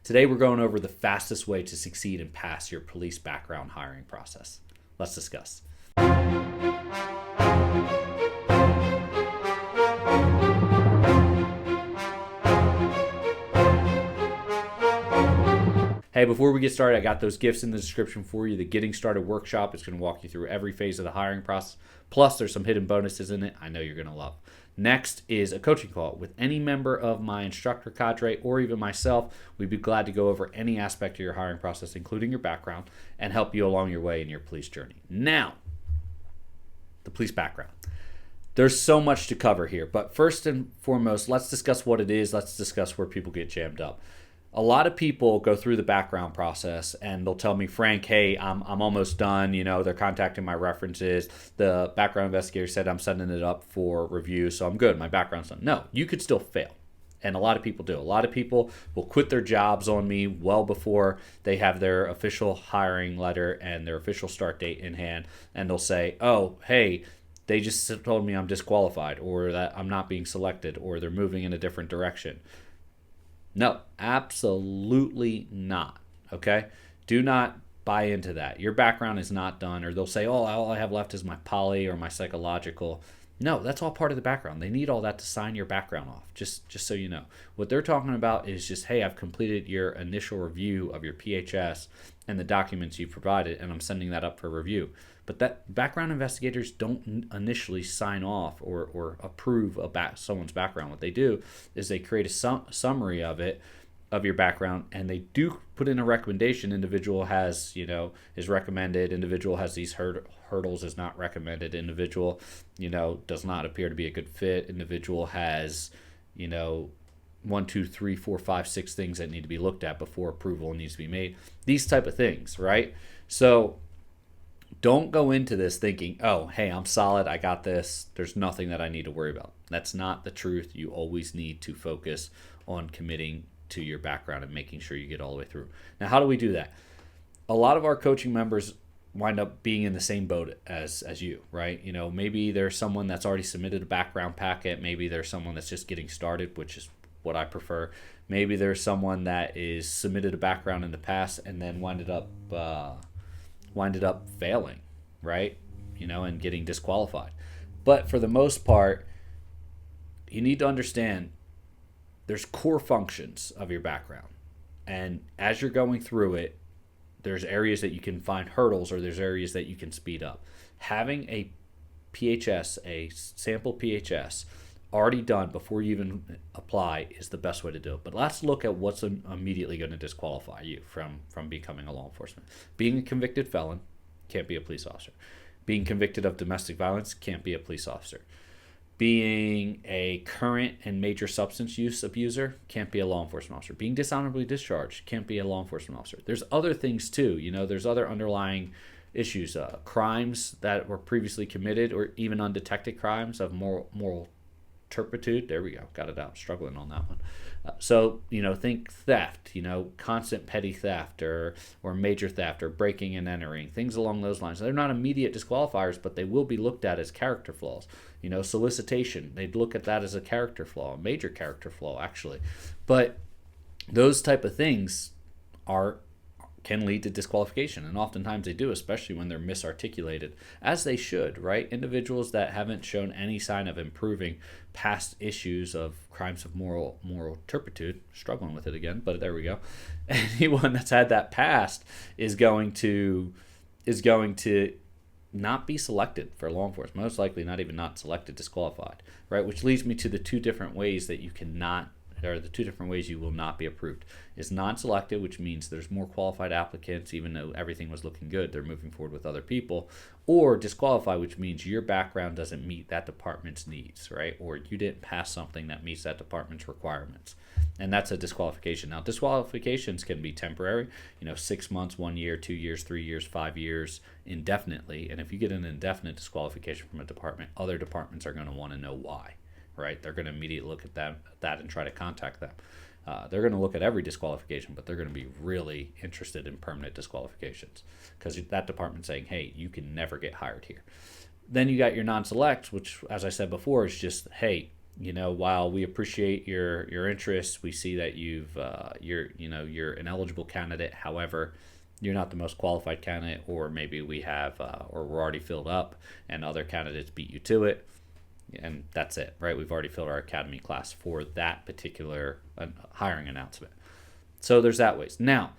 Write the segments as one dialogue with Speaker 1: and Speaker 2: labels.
Speaker 1: Today we're going over the fastest way to succeed and pass your police background hiring process. Let's discuss. Hey, before we get started, I got those gifts in the description for you. The Getting Started workshop is going to walk you through every phase of the hiring process. Plus, there's some hidden bonuses in it I know you're going to love. Next is a coaching call with any member of my instructor cadre or even myself. We'd be glad to go over any aspect of your hiring process, including your background, and help you along your way in your police journey. Now, the police background. There's so much to cover here, but first and foremost, let's discuss what it is. Let's discuss where people get jammed up. A lot of people go through the background process and they'll tell me, Frank, hey, I'm almost done. They're contacting my references. The background investigator said I'm sending it up for review, so I'm good. My background's done. No, you could still fail. And a lot of people do. A lot of people will quit their jobs on me well before they have their official hiring letter and their official start date in hand. And they'll say, oh, hey, they just told me I'm disqualified, or that I'm not being selected, or they're moving in a different direction. No, absolutely not. Okay? Do not buy into that. Your background is not done, or they'll say, oh, all I have left is my poly or my psychological. No, that's all part of the background. They need all that to sign your background off, just so you know. What they're talking about is just, hey, I've completed your initial review of your PHS and the documents you provided, and I'm sending that up for review. But that background investigators don't initially sign off or approve someone's background. What they do is they create a summary of it, of your background, and they do put in a recommendation. Individual has, is recommended. Individual has these hurdles, is not recommended. Individual, does not appear to be a good fit. Individual has, 1, 2, 3, 4, 5, 6 things that need to be looked at before approval needs to be made. These type of things, right? So don't go into this thinking, oh, hey, I'm solid, I got this, there's nothing that I need to worry about. That's not the truth. You always need to focus on committing to your background and making sure you get all the way through. Now, how do we do that? A lot of our coaching members wind up being in the same boat as you, right? Maybe there's someone that's already submitted a background packet. Maybe there's someone that's just getting started, which is what I prefer. Maybe there's someone that is submitted a background in the past and then winded up failing, right? And getting disqualified. But for the most part, you need to understand there's core functions of your background. And as you're going through it, there's areas that you can find hurdles, or there's areas that you can speed up. Having a PHS, a sample PHS, already done before you even apply is the best way to do it. But let's look at what's immediately going to disqualify you from becoming a law enforcement. Being a convicted felon, can't be a police officer. Being convicted of domestic violence, can't be a police officer. Being a current and major substance use abuser, can't be a law enforcement officer. Being dishonorably discharged, can't be a law enforcement officer. There's other things too. There's other underlying issues, crimes that were previously committed, or even undetected crimes of moral turpitude. There we go. Got it out. Struggling on that one. So, think theft, constant petty theft or major theft or breaking and entering, things along those lines. They're not immediate disqualifiers, but they will be looked at as character flaws. Solicitation, they'd look at that as a character flaw, a major character flaw, actually. But those type of things can lead to disqualification, and oftentimes they do, especially when they're misarticulated, as they should, right? Individuals that haven't shown any sign of improving past issues of crimes of moral turpitude, struggling with it again, but there we go. Anyone that's had that past is going to not be selected for law enforcement, most likely not selected, disqualified, right? Which leads me to the two different ways that you cannot, or the two different ways you will not be approved. Is non-selected, which means there's more qualified applicants, even though everything was looking good, they're moving forward with other people. Or disqualified, which means your background doesn't meet that department's needs, right? Or you didn't pass something that meets that department's requirements. And that's a disqualification. Now, disqualifications can be temporary, 6 months, 1 year, 2 years, 3 years, 5 years, indefinitely. And if you get an indefinite disqualification from a department, other departments are going to want to know why. Right? They're going to immediately look at that and try to contact them. They're going to look at every disqualification, but they're going to be really interested in permanent disqualifications because that department's saying, hey, you can never get hired here. Then you got your non-select, which, as I said before, is just, hey, while we appreciate your interest, we see that you're an eligible candidate. However, you're not the most qualified candidate, or maybe we have, or we're already filled up, and other candidates beat you to it, and that's it, right? We've already filled our academy class for that particular hiring announcement. So there's that ways. Now,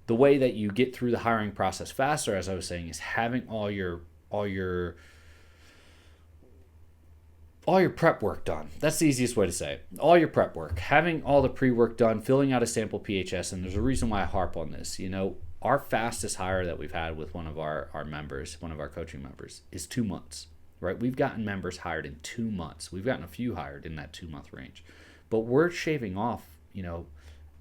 Speaker 1: the way that you get through the hiring process faster, as I was saying, is having all your prep work done. That's the easiest way to say it. All your prep work, having all the pre-work done, filling out a sample PHS, and there's a reason why I harp on this. Our fastest hire that we've had with one of our members, one of our coaching members, is 2 months, right? We've gotten members hired in 2 months. We've gotten a few hired in that 2-month range. But we're shaving off,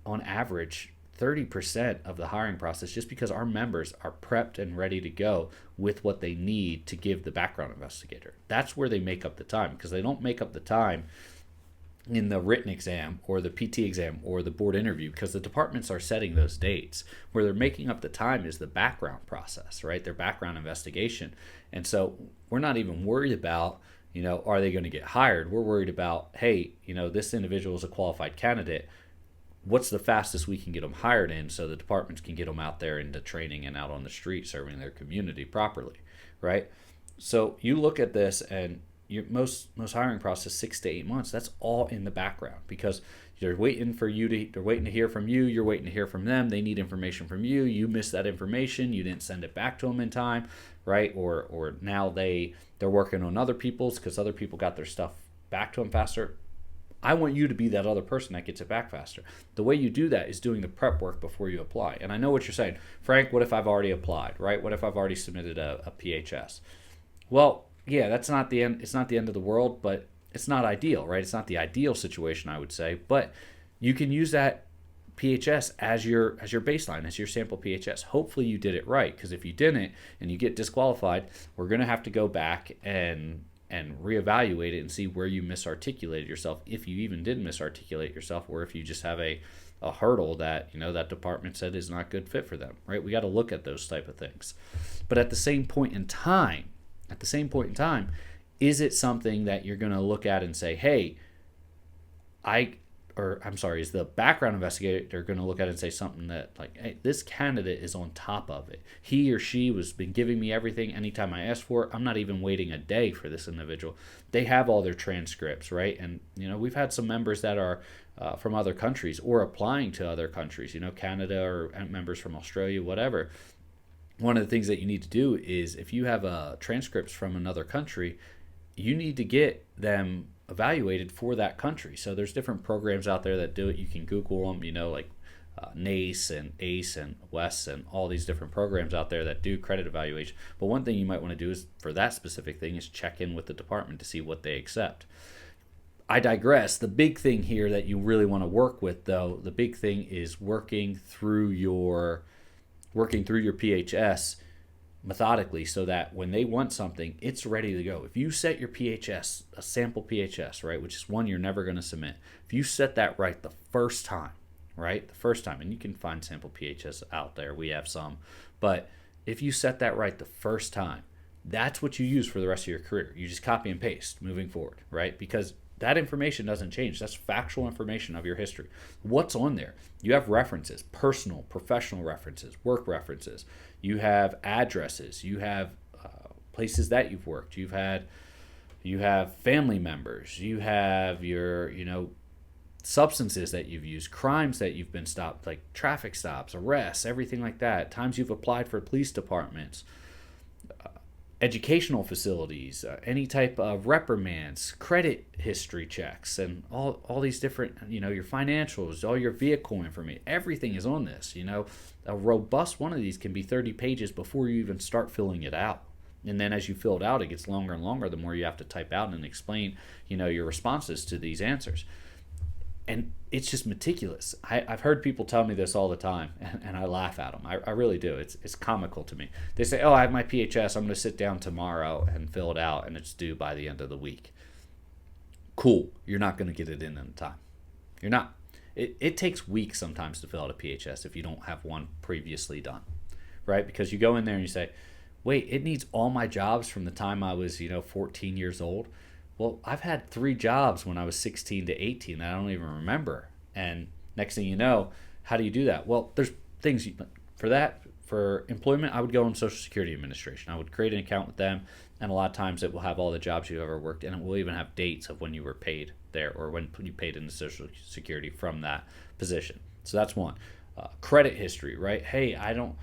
Speaker 1: on average, 30% of the hiring process just because our members are prepped and ready to go with what they need to give the background investigator. That's where they make up the time, because they don't make up the time in the written exam or the PT exam or the board interview, because the departments are setting those dates. Where they're making up the time is the background process, right? Their background investigation. And so we're not even worried about, are they going to get hired? We're worried about, hey, this individual is a qualified candidate. What's the fastest we can get them hired in, so the departments can get them out there into training and out on the street serving their community properly, right? So you look at this, and most hiring process 6 to 8 months. That's all in the background, because they're waiting to hear from you. You're waiting to hear from them. They need information from you. You missed that information. You didn't send it back to them in time, right? Or now they're working on other people's because other people got their stuff back to them faster. I want you to be that other person that gets it back faster. The way you do that is doing the prep work before you apply. And I know what you're saying. Frank, what if I've already applied, right? What if I've already submitted a PHS? Well, yeah, that's not the end. It's not the end of the world, but it's not ideal, right? It's not the ideal situation, I would say. But you can use that PHS as your baseline, as your sample PHS. Hopefully you did it right, because if you didn't and you get disqualified, we're going to have to go back and reevaluate it and see where you misarticulated yourself, if you even did misarticulate yourself, or if you just have a hurdle that that department said is not good fit for them, right? We got to look at those type of things. But at the same point in time, is it something that you're going to look at and say, hey, is the background investigator going to look at it and say something that, like, hey, this candidate is on top of it. He or she was been giving me everything anytime I asked for it. I'm not even waiting a day for this individual. They have all their transcripts, right? And, we've had some members that are from other countries or applying to other countries, Canada, or members from Australia, whatever. One of the things that you need to do is, if you have transcripts from another country, you need to get them evaluated for that country. So there's different programs out there that do it. You can Google them, like NACE and ACE and WES and all these different programs out there that do credit evaluation. But one thing you might want to do is, for that specific thing, is check in with the department to see what they accept. I digress. The big thing here that you really want to work with, though, the big thing is working through your PHS methodically, so that when they want something, it's ready to go. If you set your PHS, a sample PHS, right, which is one you're never going to submit, if you set that right the first time, and you can find sample PHS out there, we have some, but if you set that right the first time, that's what you use for the rest of your career. You just copy and paste moving forward, right? Because that information doesn't change. That's factual information of your history. What's on there? You have references, personal, professional references, work references. You have addresses. You have places that you've worked. You have family members. You have your, substances that you've used, crimes that you've been stopped, like traffic stops, arrests, everything like that. Times you've applied for police departments, educational facilities, any type of reprimands, credit history checks, and all these different, your financials, all your vehicle information, everything is on this. A robust one of these can be 30 pages before you even start filling it out. And then as you fill it out, it gets longer and longer the more you have to type out and explain, your responses to these answers. And it's just meticulous. I've heard people tell me this all the time, and I laugh at them. I really do. It's comical to me. They say, oh, I have my PHS. I'm going to sit down tomorrow and fill it out, and it's due by the end of the week. Cool. You're not going to get it in time. You're not. It takes weeks sometimes to fill out a PHS if you don't have one previously done, right? Because you go in there and you say, wait, it needs all my jobs from the time I was, 14 years old. Well, I've had 3 jobs when I was 16 to 18 that I don't even remember. And next thing you know, how do you do that? Well, there's things for that. For employment, I would go on Social Security Administration. I would create an account with them, and a lot of times it will have all the jobs you ever worked, and it will even have dates of when you were paid there or when you paid into Social Security from that position. So that's one. Credit history, right? Hey, I don't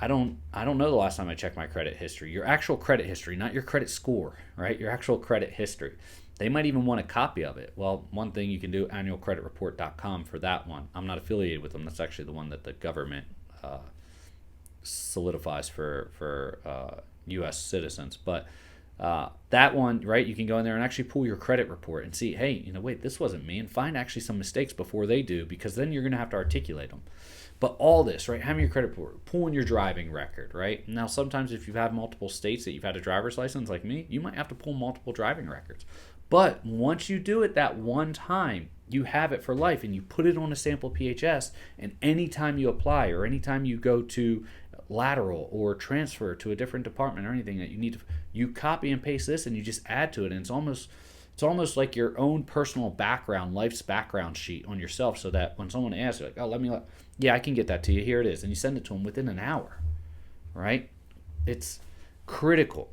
Speaker 1: know the last time I checked my credit history. Your actual credit history, not your credit score, right? Your actual credit history. They might even want a copy of it. Well, one thing you can do, annualcreditreport.com for that one. I'm not affiliated with them. That's actually the one that the government solidifies for U.S. citizens. But that one, right, you can go in there and actually pull your credit report and see, hey, wait, this wasn't me, and find actually some mistakes before they do, because then you're going to have to articulate them. But all this, right, having your credit report, pulling your driving record, right? Now, sometimes if you've had multiple states that you've had a driver's license like me, you might have to pull multiple driving records. But once you do it that one time, you have it for life, and you put it on a sample PHS, and anytime you apply or anytime you go to lateral or transfer to a different department or anything that you need to, you copy and paste this and you just add to it, and it's almost like your own personal background, life's background sheet on yourself, so that when someone asks, you're like, oh, yeah, I can get that to you. Here it is. And you send it to them within an hour, right? It's critical.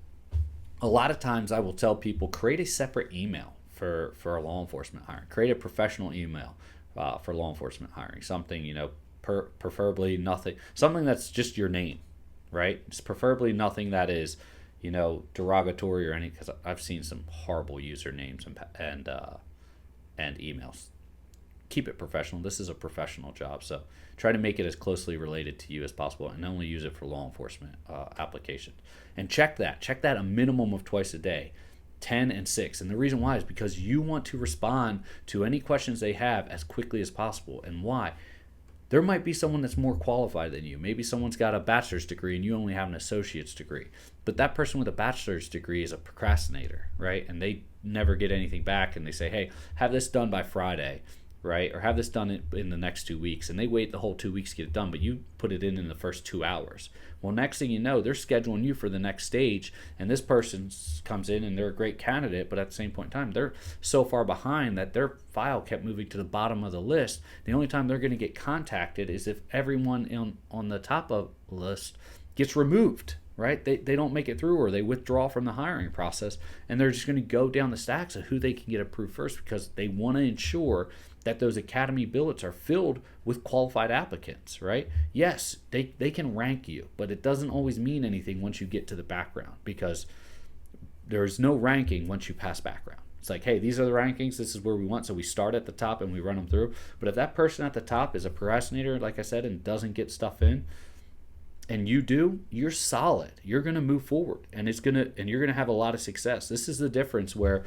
Speaker 1: A lot of times I will tell people, create a separate email for a law enforcement hiring. Create a professional email for law enforcement hiring. Something, preferably nothing, something that's just your name, right? It's preferably nothing that is, derogatory or any, because I've seen some horrible usernames and emails. Keep it professional. This is a professional job, so try to make it as closely related to you as possible, and only use it for law enforcement applications. And check that a minimum of twice a day, 10 and 6. And the reason why is because you want to respond to any questions they have as quickly as possible. And why? There might be someone that's more qualified than you. Maybe someone's got a bachelor's degree and you only have an associate's degree. But that person with a bachelor's degree is a procrastinator, right? And they never get anything back, and they say, hey, have this done by Friday, right? Or have this done in the next 2 weeks. And they wait the whole 2 weeks to get it done, but you put it in the first 2 hours. Well, next thing you know, they're scheduling you for the next stage, and this person comes in and they're a great candidate, but at the same point in time, they're so far behind that their file kept moving to the bottom of the list. The only time they're going to get contacted is if everyone on the top of the list gets removed, right? They don't make it through, or they withdraw from the hiring process, and they're just going to go down the stacks of who they can get approved first, because they want to ensure that those academy billets are filled with qualified applicants, right? Yes, they can rank you, but it doesn't always mean anything once you get to the background, because there's no ranking once you pass background. It's like, hey, these are the rankings, this is where we want, so we start at the top and we run them through. But if that person at the top is a procrastinator, like I said, and doesn't get stuff in, and you do, you're solid. You're going to move forward, and you're going to have a lot of success. This is the difference where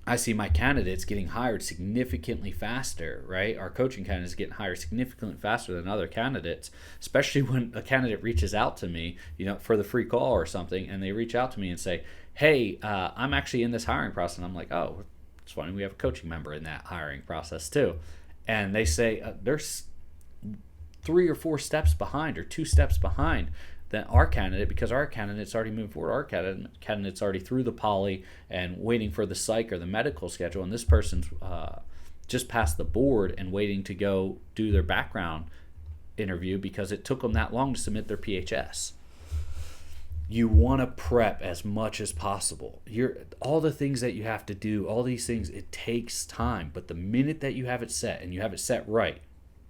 Speaker 1: I see my candidates getting hired significantly faster, right? Our coaching candidates getting hired significantly faster than other candidates, especially when a candidate reaches out to me, for the free call or something, and they reach out to me and say, hey, I'm actually in this hiring process. And I'm like, oh, it's funny, we have a coaching member in that hiring process too. And they say, there's 3 or 4 steps behind, or 2 steps behind than our candidate, because our candidate's already moved forward. Our candidate's already through the poly and waiting for the psych or the medical schedule, and this person's just passed the board and waiting to go do their background interview because it took them that long to submit their PHS. You want to prep as much as possible. All the things that you have to do, all these things, it takes time. But the minute that you have it set, and you have it set right,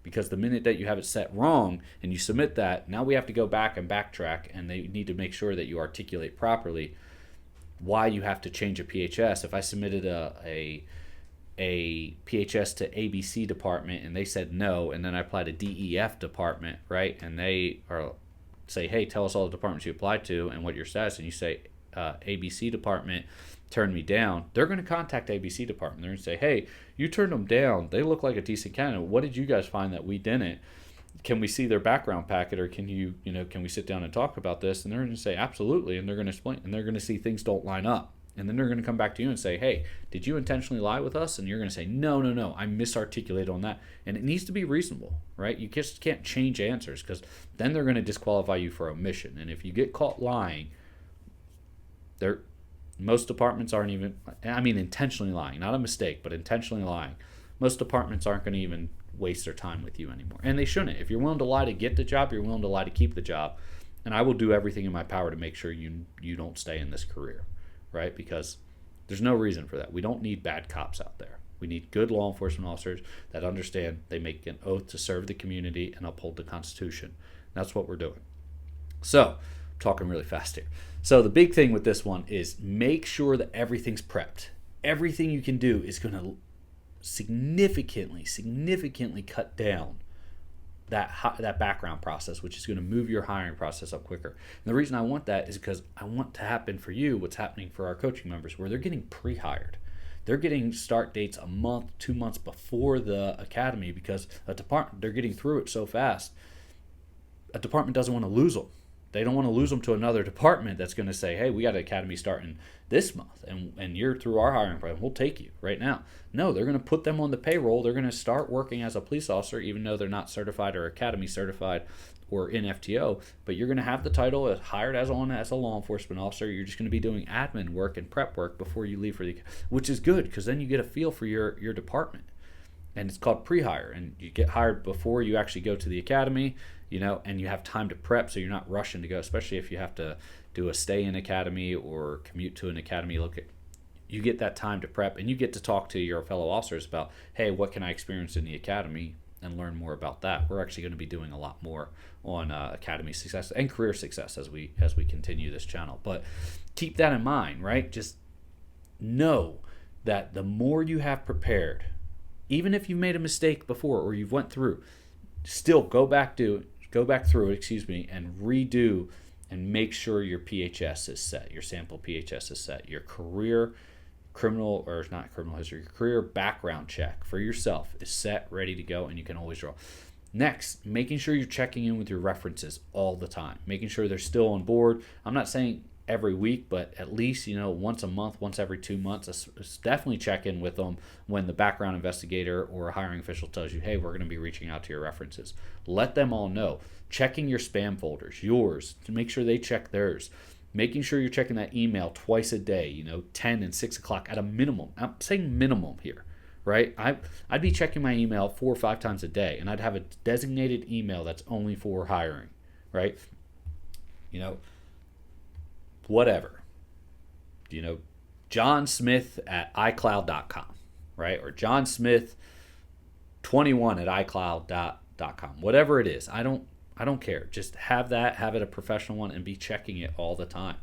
Speaker 1: because the minute that you have it set wrong and you submit that, now we have to go back and backtrack, and they need to make sure that you articulate properly why you have to change a PHS. If I submitted a PHS to ABC department and they said no, and then I applied to DEF department, right, and they say, hey, tell us all the departments you applied to and what your status, and you say ABC department turned me down, they're going to contact ABC department. They're going to say, hey, you turned them down. They look like a decent candidate. What did you guys find that we didn't? Can we see their background packet, or can we sit down and talk about this? And they're going to say, absolutely. And they're going to explain, and they're going to see things don't line up. And then they're going to come back to you and say, hey, did you intentionally lie with us? And you're going to say, no, I misarticulated on that. And it needs to be reasonable, right? You just can't change answers, because then they're going to disqualify you for omission. And if you get caught lying, Most departments aren't even, I mean, intentionally lying, not a mistake, but intentionally lying. Most departments aren't going to even waste their time with you anymore. And they shouldn't. If you're willing to lie to get the job, you're willing to lie to keep the job. And I will do everything in my power to make sure you don't stay in this career, right? Because there's no reason for that. We don't need bad cops out there. We need good law enforcement officers that understand they make an oath to serve the community and uphold the Constitution. That's what we're doing. So, I'm talking really fast here. So the big thing with this one is make sure that everything's prepped. Everything you can do is going to significantly cut down that background process, which is going to move your hiring process up quicker. And the reason I want that is because I want to happen for you what's happening for our coaching members, where they're getting pre-hired. They're getting start dates a month, 2 months before the academy, because a department, they're getting through it so fast. A department doesn't want to lose them. They don't want to lose them to another department that's going to say, hey, we got an academy starting this month, and you're through our hiring program. We'll take you right now. No, they're going to put them on the payroll. They're going to start working as a police officer, even though they're not certified or academy certified or in FTO. But you're going to have the title of hired as a law enforcement officer. You're just going to be doing admin work and prep work before you leave for the, which is good, because then you get a feel for your department. And it's called pre-hire, and you get hired before you actually go to the academy, and you have time to prep, so you're not rushing to go, especially if you have to do a stay-in academy or commute to an academy. You get that time to prep, and you get to talk to your fellow officers about, hey, what can I experience in the academy, and learn more about that. We're actually going to be doing a lot more on academy success and career success as we continue this channel. But keep that in mind, right? Just know that the more you have prepared, even if you've made a mistake before or you've went through, still go back through it, and redo and make sure your PHS is set, your sample PHS is set, your career career background check for yourself is set, ready to go, and you can always draw. Next, making sure you're checking in with your references all the time, making sure they're still on board. I'm not saying every week, but at least once a month, once every 2 months, definitely check in with them when the background investigator or a hiring official tells you, hey, we're going to be reaching out to your references. Let them all know. Checking your spam folders, yours, to make sure they check theirs. Making sure you're checking that email twice a day, 10 and 6 o'clock at a minimum. I'm saying minimum here, right? I'd be checking my email 4 or 5 times a day, and I'd have a designated email that's only for hiring, right? Whatever, John Smith at iCloud.com, right? Or John Smith 21 at iCloud.com, whatever it is. I don't care. Just have it a professional one, and be checking it all the time.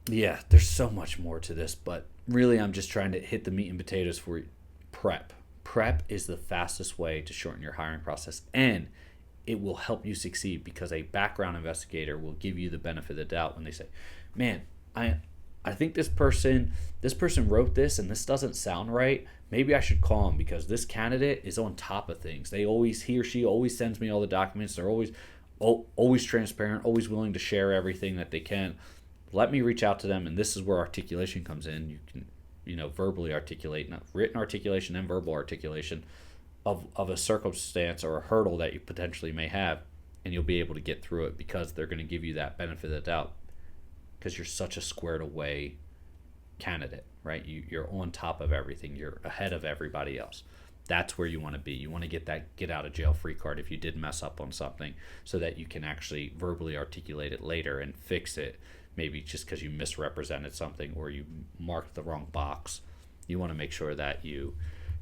Speaker 1: Yeah, there's so much more to this, but really I'm just trying to hit the meat and potatoes for you. Prep is the fastest way to shorten your hiring process, and it will help you succeed, because a background investigator will give you the benefit of the doubt when they say, man, I think this person wrote this and this doesn't sound right. Maybe I should call him, because this candidate is on top of things. He or she always sends me all the documents. They're always transparent, always willing to share everything that they can. Let me reach out to them, and this is where articulation comes in. You can, verbally articulate, not written articulation and verbal articulation of a circumstance or a hurdle that you potentially may have, and you'll be able to get through it, because they're going to give you that benefit of the doubt, because you're such a squared away candidate, right? You're on top of everything. You're ahead of everybody else. That's where you want to be. You want to get that get out of jail free card if you did mess up on something, so that you can actually verbally articulate it later and fix it, maybe just because you misrepresented something or you marked the wrong box. You want to make sure that you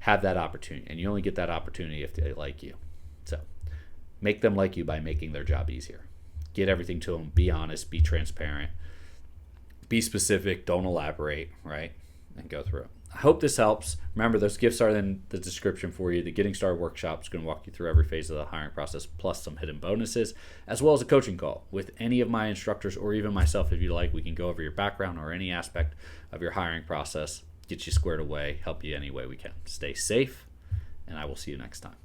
Speaker 1: have that opportunity, and you only get that opportunity if they like you. So make them like you by making their job easier. Get everything to them. Be honest. Be transparent. Be specific. Don't elaborate, right? And go through it. I hope this helps. Remember, those gifts are in the description for you. The Getting Started workshop is going to walk you through every phase of the hiring process, plus some hidden bonuses, as well as a coaching call with any of my instructors, or even myself if you like. We can go over your background or any aspect of your hiring process, get you squared away, help you any way we can. Stay safe, and I will see you next time.